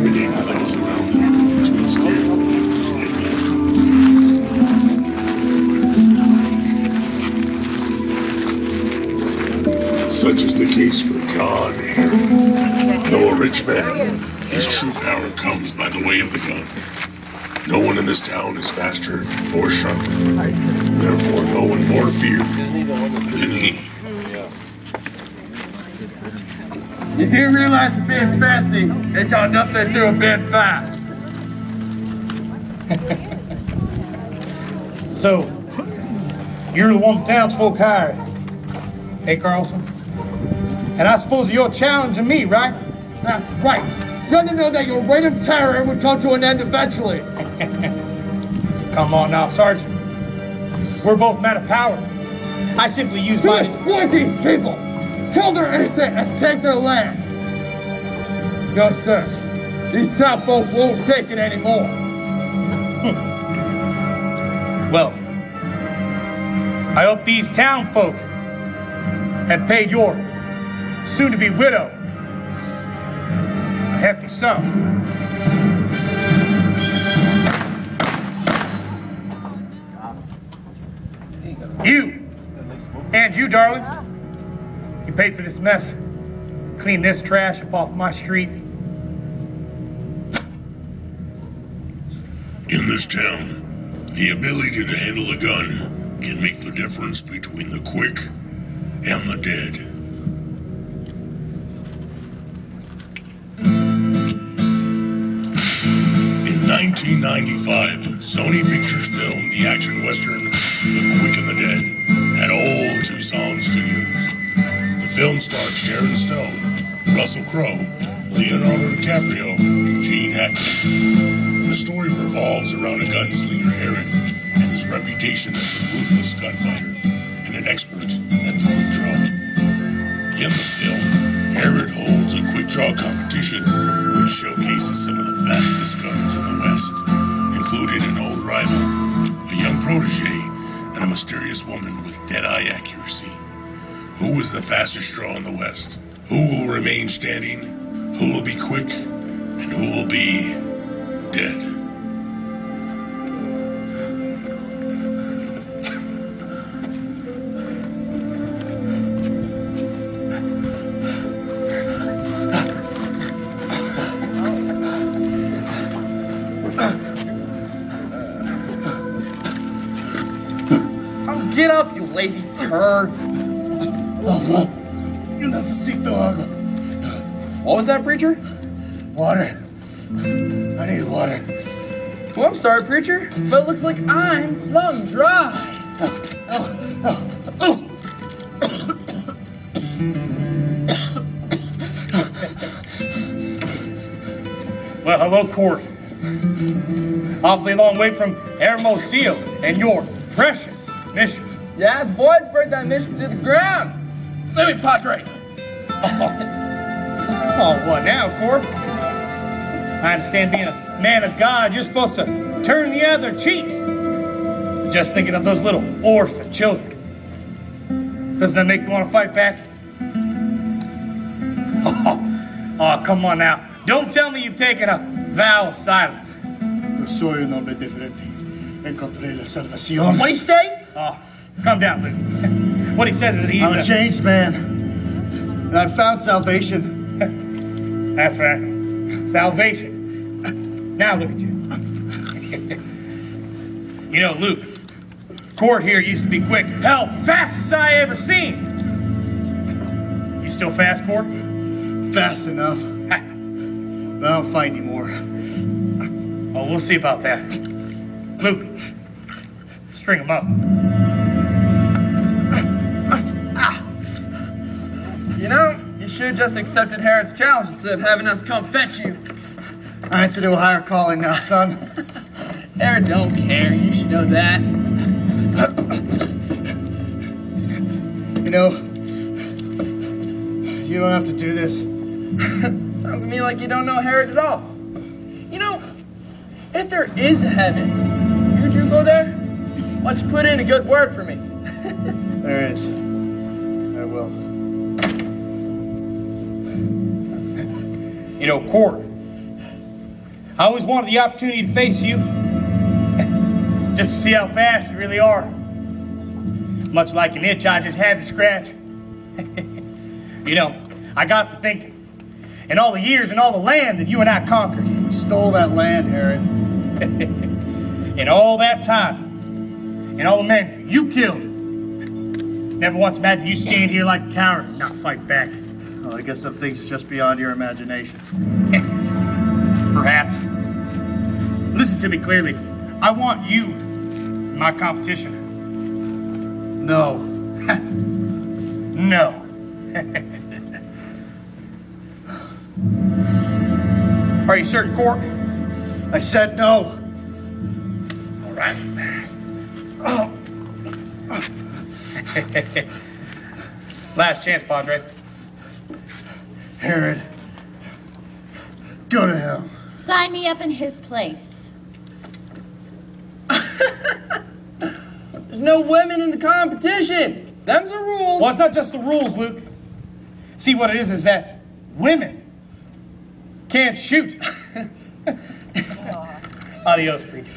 intimidating those around them to escape. Such is the case for John Harry. Though a rich man, his true power comes by the way of the gun. No one in this town is faster or sharper. Therefore, no one more feared than he. You do realize that being fancy ain't got nothing to do with being fast. So, you're the one the townsfolk hired, hey Carlson? And I suppose you're challenging me, right? That's right. Good to know that your reign of terror would come to an end eventually. Come on now, Sergeant. We're both men of power. I simply use my... Exploit these people! Kill their innocent and take their land! No, sir. These town folk won't take it anymore. Well, I hope these town folk have paid your soon-to-be widow a hefty sum. You, and you, darling, you paid for this mess. Clean this trash up off my street. In this town, the ability to handle a gun can make the difference between the quick and the dead. In 1995, Sony Pictures filmed the action western The Quick and the Dead at old Tucson studios. The film starred Sharon Stone, Russell Crowe, Leonardo DiCaprio, and Gene Hackman. The story revolves around a gunslinger, Herod, and his reputation as a ruthless gunfighter and an expert at the quick draw. In the film, Herod holds a quick draw competition which showcases some of the fastest guns in the West, including an old rival, a young protege, and a mysterious woman with dead-eye accuracy. Who is the fastest draw in the West? Who will remain standing? Who will be quick? And who will be dead? Get up, you lazy turd! Oh, you necesito agua. What was that, preacher? Water. I need water. Well, I'm sorry, preacher, but it looks like I'm plumb dry. Well, hello, Court. Awfully long way from Hermosillo and your precious mission. Yeah, the boys burned that mission to the ground. Let me, Padre. Oh, what now, Court? I understand being a man of God, you're supposed to turn the other cheek. Just thinking of those little orphan children. Doesn't that make you want to fight back? Oh, come on now. Don't tell me you've taken a vow of silence. Yo soy un hombre diferente. Encontré la salvación. What'd he say? Oh, calm down, Luke. What he says is he's I'm a changed man. And I found salvation. That's right. Salvation. Now look at you. You know, Luke, Court here used to be quick. Hell, fastest I ever seen. You still fast, Court? Fast enough. But I don't fight anymore. Oh, we'll see about that. Luke, string him up. You know, you should have just accepted Herod's challenge instead of having us come fetch you. I answer to a higher calling now, son. Herod don't care, you should know that. You know, you don't have to do this. Sounds to me like you don't know Herod at all. You know, if there is a heaven, would you go there? Why don't you put in a good word for me? There is. I will. You know, Court, I always wanted the opportunity to face you, just to see how fast you really are. Much like an itch I just had to scratch. You know, I got to thinking, in all the years and all the land that you and I conquered. Stole that land, Herod. In all that time, and all the men you killed. Never once imagined you stand here like a coward and not fight back. Well, I guess some things are just beyond your imagination. Perhaps. Listen to me clearly. I want you in my competition. No. No. Are you certain, Court? I said no. All right. Last chance, Padre. Herod, go to hell. Sign me up in his place. There's no women in the competition. Them's the rules. Well, it's not just the rules, Luke. See, what it is that women can't shoot. Adios, preacher.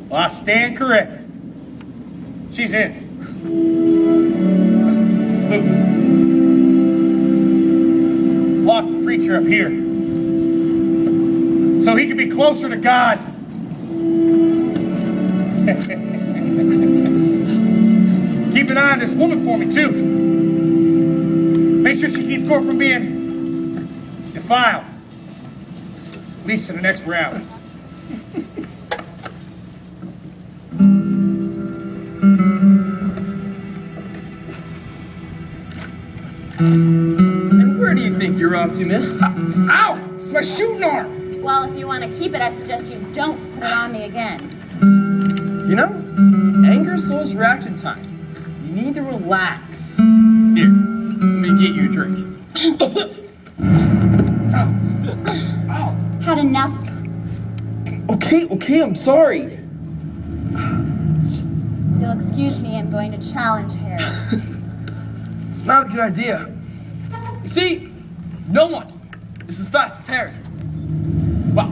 Well, I stand corrected. She's in. Luke, lock the preacher up here so he can be closer to God. Keep an eye on this woman for me, too. Make sure she keeps Court from being defiled. At least in the next round. And where do you think you're off to, miss? Ow! It's my shooting arm! Well, if you want to keep it, I suggest you don't put it on me again. You know, anger slows reaction time. You need to relax. Here, let me get you a drink. Had enough? Okay, I'm sorry. If you'll excuse me, I'm going to challenge Herod. It's not a good idea. You see, no one is as fast as Herod. Well,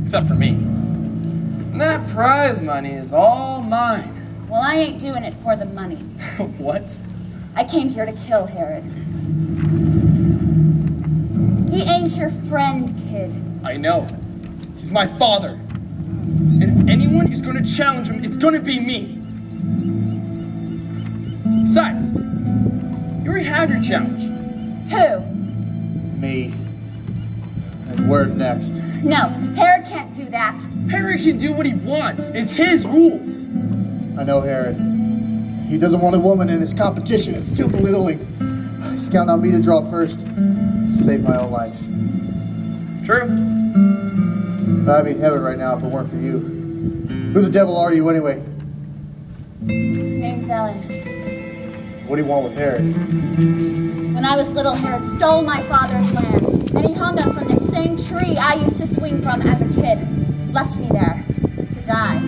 except for me. And that prize money is all mine. Well, I ain't doing it for the money. What? I came here to kill Herod. He ain't your friend, kid. I know. He's my father. And if anyone is going to challenge him, it's going to be me. Besides, you already have your challenge. Who? Me. And we're next. No, Herod can't do that. Herod can do what he wants. It's his rules. I know Herod. He doesn't want a woman in his competition. It's too belittling. He's counting on me to draw first to save my own life. It's true. I'd be in heaven right now if it weren't for you. Who the devil are you anyway? Name's Ellen. What do you want with Herod? When I was little, Herod stole my father's land. Then he hung up from the same tree I used to swing from as a kid. Left me there to die.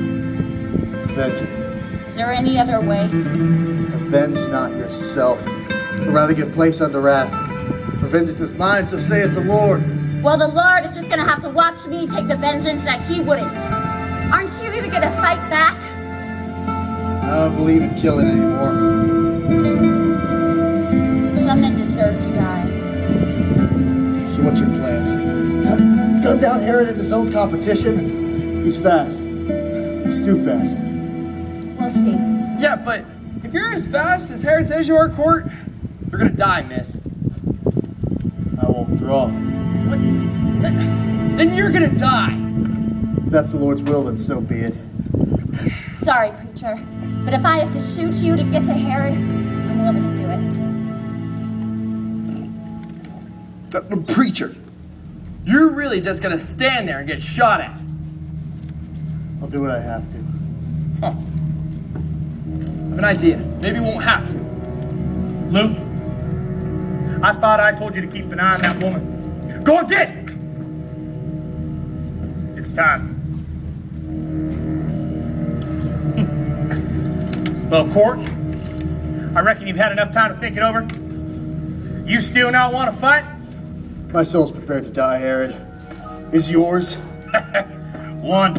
Vengeance. Is there any other way? Avenge not yourself, but rather give place unto wrath. For vengeance is mine, so saith the Lord. Well, the Lord is just going to have to watch me take the vengeance that he wouldn't. Aren't you even going to fight back? I don't believe in killing anymore. Some men deserve to die. So what's your plan? Gun down Herod in his own competition? He's fast. He's too fast. We'll see. Yeah, but if you're as fast as Herod says you are, Court, you're going to die, miss. I won't draw. What? Then you're going to die. If that's the Lord's will, then so be it. Sorry, preacher. But if I have to shoot you to get to Herod, I'm willing to do it. Preacher, you're really just going to stand there and get shot at. I'll do what I have to. Huh. I have an idea. Maybe we won't have to. Luke, I thought I told you to keep an eye on that woman. Go again! It's time. Well, Court, I reckon you've had enough time to think it over. You still not want to fight? My soul's prepared to die, Herod. Is yours? One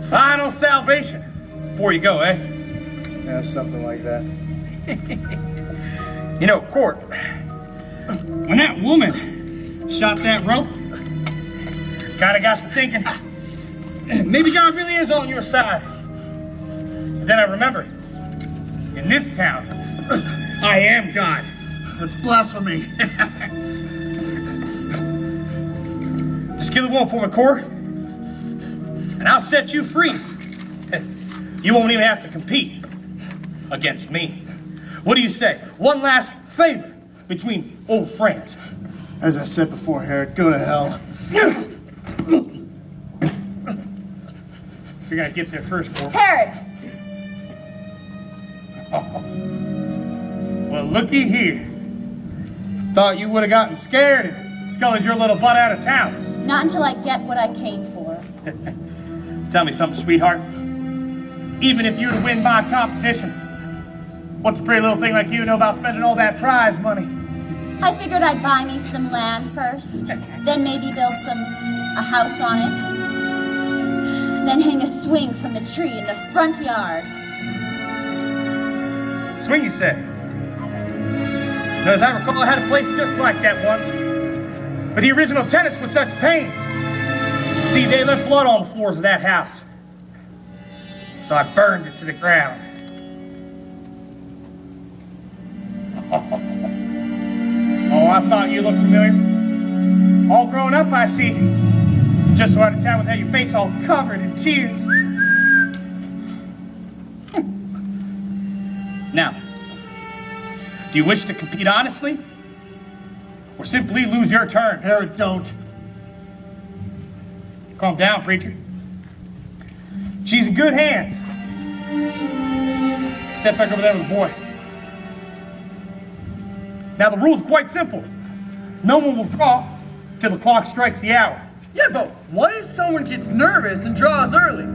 final salvation before you go, eh? Yeah, something like that. You know, Court, when that woman shot that rope, kinda got me thinking, maybe God really is on your side. But then I remembered, in this town, I am God. That's blasphemy. Just kill the woman for me, Court, and I'll set you free. You won't even have to compete against me. What do you say? One last favor between old friends. As I said before, Herod, go to hell. You're gonna get there first, Court. Herod! Well, looky here. Thought you would have gotten scared and scullied your little butt out of town. Not until I get what I came for. Tell me something, sweetheart. Even if you were to win my competition, what's a pretty little thing like you know about spending all that prize money? I figured I'd buy me some land first, then maybe build a house on it, then hang a swing from the tree in the front yard. Swing, you said? No, as I recall, I had a place just like that once. But the original tenants were such pains. See, they left blood on the floors of that house. So I burned it to the ground. Oh, I thought you looked familiar. All grown up, I see. Just so out of town without your face all covered in tears. Now, do you wish to compete honestly? Or simply lose your turn? Herod, don't. Calm down, preacher. She's in good hands. Step back over there with the boy. Now, the rule's quite simple. No one will draw till the clock strikes the hour. Yeah, but what if someone gets nervous and draws early?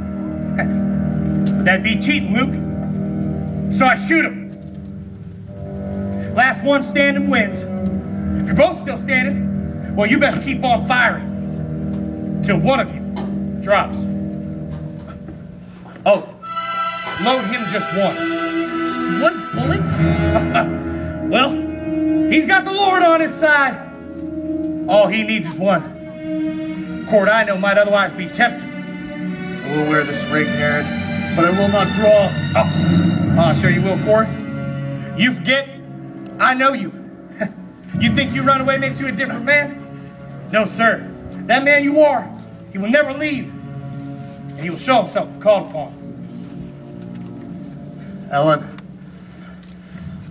That'd be cheating, Luke. So I shoot him. Last one standing wins. If you're both still standing, well, you best keep on firing till one of you drops. Oh, load him just one. Just one bullet? Well, he's got the Lord on his side. All he needs is one. Court I know might otherwise be tempted. I will wear this ring, Herod, but I will not draw. Oh, I'll show you will, Court. You forget, I know you. You think you run away makes you a different man? No, sir. That man you are, he will never leave. And he will show himself when called upon. Ellen,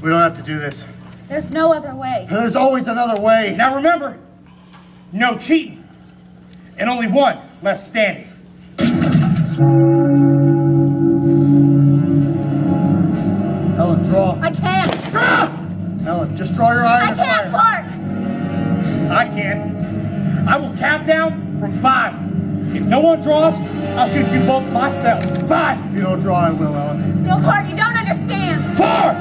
we don't have to do this. There's no other way. There's always another way. Now remember, no cheating. And only one left standing. Ellen, draw. I can't. Draw! Ellen, just draw your eye I and can't, fire. Clark. I can. I will count down from 5. If no one draws, I'll shoot you both myself. 5. If you don't draw, I will, Ellen. No, Clark, you don't understand. 4.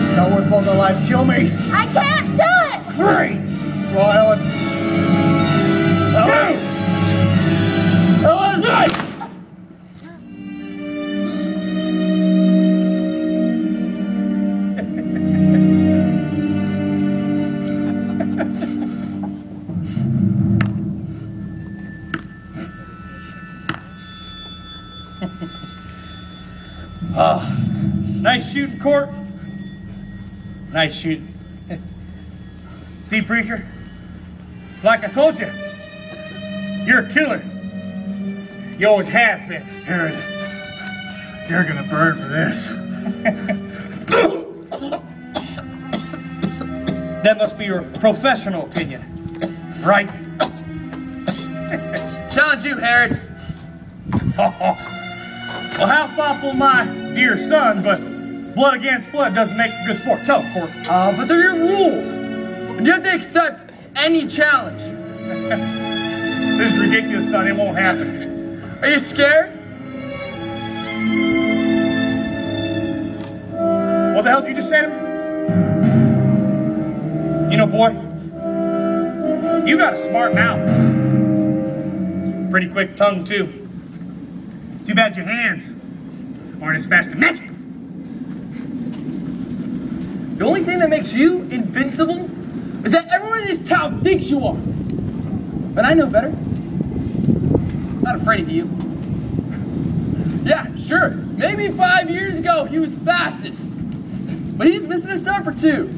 It's not worth both our lives. Kill me. I can't do it. 3. Draw, Ellen. 2. Ellen! Nice shooting, Court. Nice shooting. See, preacher? It's like I told you. You're a killer. You always have been. Herod, you're gonna burn for this. That must be your professional opinion, right? Challenge you, Herod. Well, how thoughtful, my dear son, but blood against blood doesn't make for good sport. Tell him, Court. But they're your rules. And you have to accept any challenge. This is ridiculous, son. It won't happen. Are you scared? What the hell did you just say to me? know, boy, you got a smart mouth. Pretty quick tongue, too. Too bad your hands aren't as fast as magic. The only thing that makes you invincible is that everyone in this town thinks you are. But I know better. Not afraid of you. Yeah, sure. Maybe 5 years ago he was fastest. But he's missing a step or two.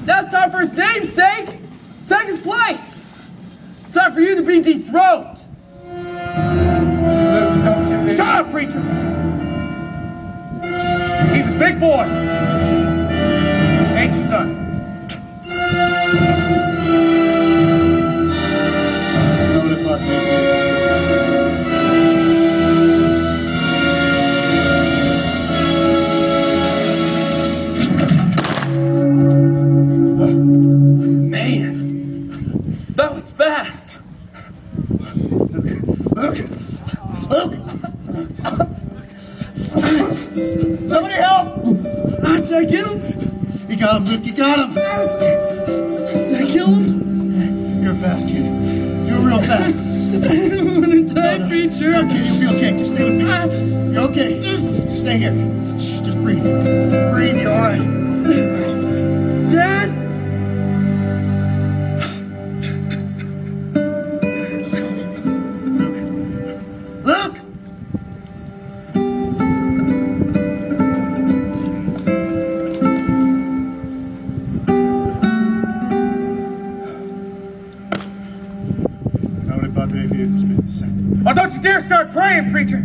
Now it's time for his namesake. Take his place. It's time for you to be dethroned. Don't do this. Shut up, preacher! He's a big boy. Ain't you, son? Man, that was fast. Luke! Somebody help! Did I get him? You got him, Luke, you got him! Did I kill him? You're a fast kid. You're real fast. I don't want to die, preacher. Okay, you'll be okay. Just stay with me. You're okay. Just stay here. Shh, just breathe. Breathe, you're alright. Dad? Luke! Nobody bothered if you just a second. Oh, don't you dare start praying, preacher!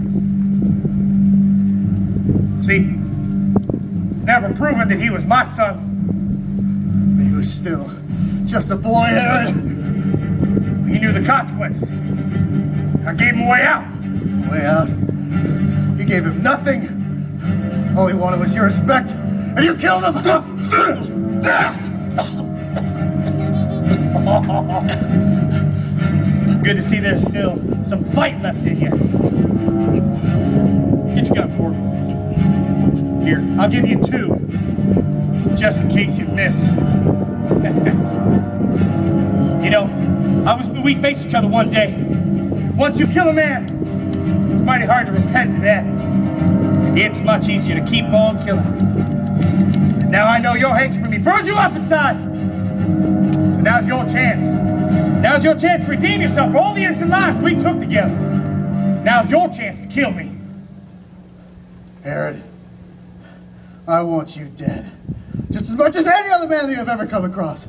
See? Never proven that he was my son. He was still just a boy, Aaron. He knew the consequences. I gave him a way out. Way out. You gave him nothing. All he wanted was your respect, and you killed him. Good to see there's still some fight left in you. Get your gun, Ford. Here, I'll give you 2, just in case you miss. You know, we faced each other one day. Once you kill a man, it's mighty hard to repent of that. It's much easier to keep on killing. Now I know your hatred for me burns you up inside. So now's your chance. Now's your chance to redeem yourself for all the innocent lives we took together. Now's your chance to kill me. Aaron, I want you dead. Just as much as any other man that you've ever come across.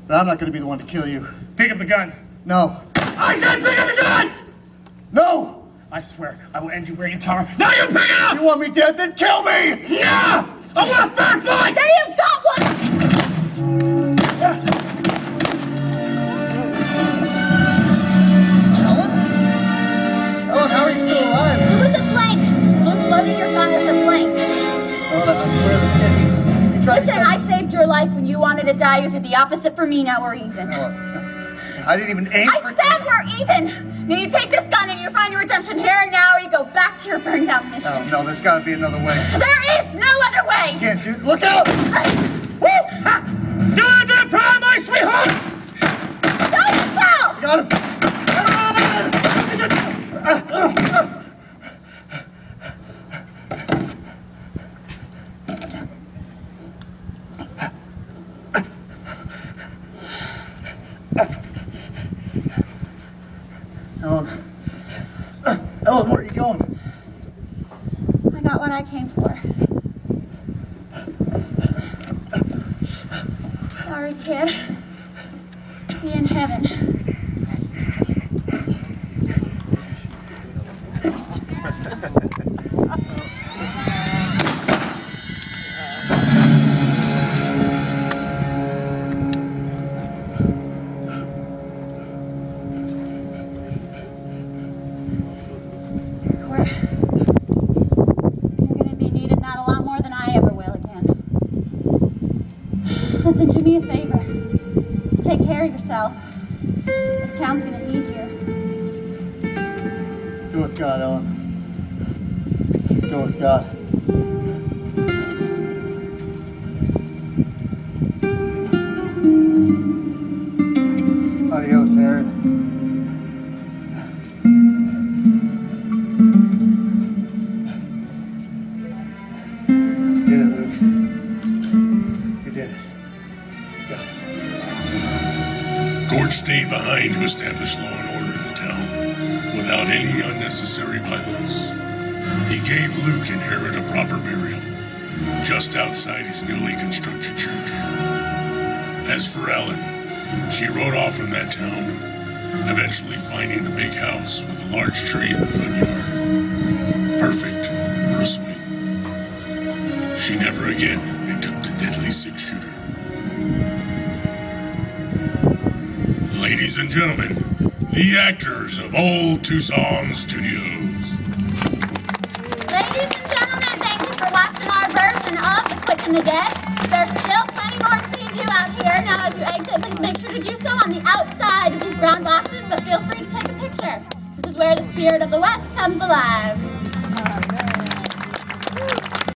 But I'm not going to be the one to kill you. Pick up the gun. No. I said pick up the gun! No! I swear, I will end you where you cover. Now you pick it up! You want me dead? Then kill me! Yeah! I want a fair fight! There you got one! Ellen? Ellen, how are you still alive? It was a blank. Luke loaded your gun with a blank. Ellen, I swear that you tried Listen, I saved your life when you wanted to die. You did the opposite for me. Now we're even. I didn't even aim I for... said we're even. Now you take this gun and you find your redemption here and now, or you go back to your burned out mission. Oh, no, there's got to be another way. There is no other way. Can't do... Look out! Woo! Ha! Still in that prime, my sweetheart! Show yourself! Got him! Ellen, where are you going? I got what I came for. Sorry, kid. See you in heaven. Listen, do me a favor. Take care of yourself. This town's gonna need you. Go with God, Ellen. Go with God. You did it, Luke. You did it. Got it. Gord stayed behind to establish law and order in the town without any unnecessary violence. He gave Luke and Herod a proper burial just outside his newly constructed church. As for Ellen, she rode off from that town, eventually finding a big house with a large tree in the front yard. Perfect for a swing. She never again picked up the deadly six-shooter. Ladies and gentlemen, the actors of Old Tucson Studios. Ladies and gentlemen, thank you for watching our version of The Quick and the Dead. There's still plenty more to do out here. Now, as you exit, please make sure to do so on the outside of these brown boxes, but feel free to take a picture. This is where the spirit of the West comes alive.